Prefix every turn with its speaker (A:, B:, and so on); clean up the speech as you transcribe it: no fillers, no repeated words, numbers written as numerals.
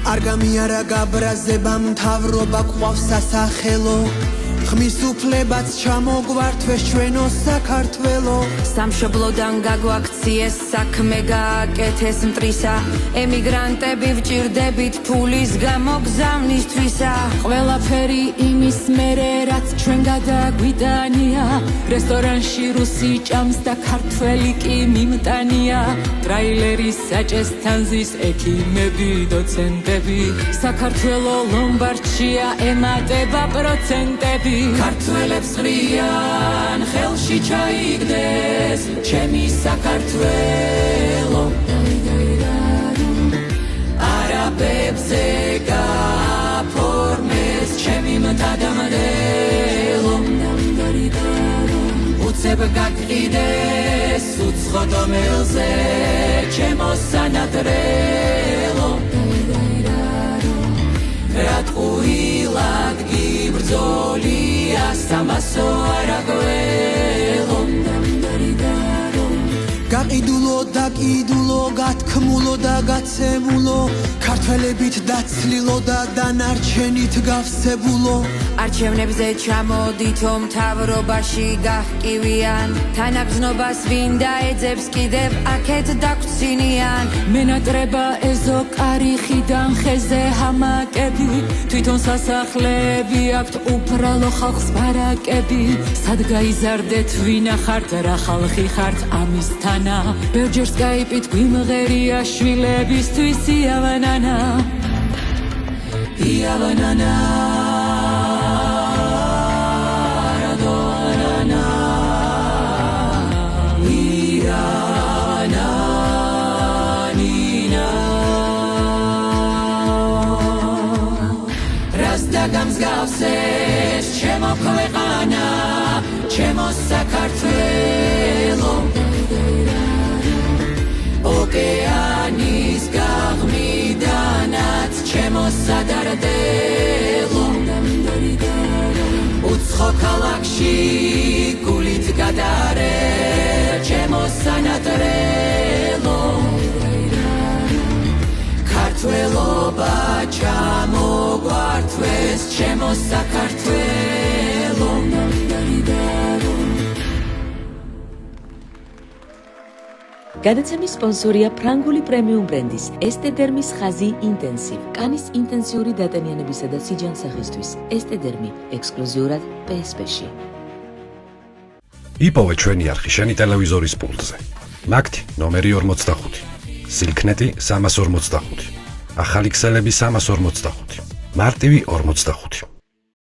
A: არ გამიარა გაბრაზება მთავრობა გვყავს სასახელო ხმის უფლებაც ჩამოგვართვეს ჩვენო საქართველო
B: სამშობლოდან გაგვაქციეს საქმე გააკეთეს მტრისა ემიგრანტები ვჭირდებით ფულის გამოგზავნისთვისა
C: ყველაფერი იმის მერე რაც ჩვენ გადაგვიტანია რესტორანში რუსი ჭამს და ქართველი კი მიმტანია ტრაილერის საჭესთან ზის ექიმები დოცენტები საქართველო ლომბარდშია ემატება პროცენტები ქართველებს ღრიან ხელში ჩაიგდეს ჩემი საქართველო არაბებზე გააფორმეს ჩემი მთადამდელო უცებ გაკიდეს უცხო დომელზე ჩემო სანადრელო რატყუილად გიბრძოლია სამასო არაგველო
A: გაყიდულო და კიდულო გათქმულო და გაცემულო ქართველებით დაცლილო და დანარჩენით გავსებულო
B: არჩევნებზე ჩამოდითო მთავრობაში გაჰკივიან თანაგზნობას ვინ დაეძებს კიდევ აქეთ დაგვცინიან
C: მენატრება ეზო კარიხიდან ხეზე ჰამაკები თვითონ სასახლეები აქვთ უბრალო ხალხს ბარაკები სად გაიზარდეთ ვინახართ რა ხალხი ხართ ამისთანა ბევრჯერ სკაიპით გვიმღერია შვილებისთვის იავანანა იავანანა გამსგავსეს ჩემო ქვეყანა ჩემო საქართველო ოკეანის გაღმიდანაც ჩემო სადარდელო უცხო ქალაქში გულით გადარე ჩემო სანადრელო ქართველობა ჩამოგვართვეს ჩემო საქართველო
D: გადაცემის სპონსორია ფრანგული პრემიუმ ბრენდის ესტედერმის ხაზი ინტენსივ კანის ინტენსიური დატანიანებისა და სიჯანსაღისთვის ესტედერმი ექსკლუზიურად PSP-ში
E: იპოვე ჩვენი არხი შენი ტელევიზორის პულტზე მაგთი ნომერი 45 სილქნეტი 345 ახალი ქსელები 345 მარტივი 45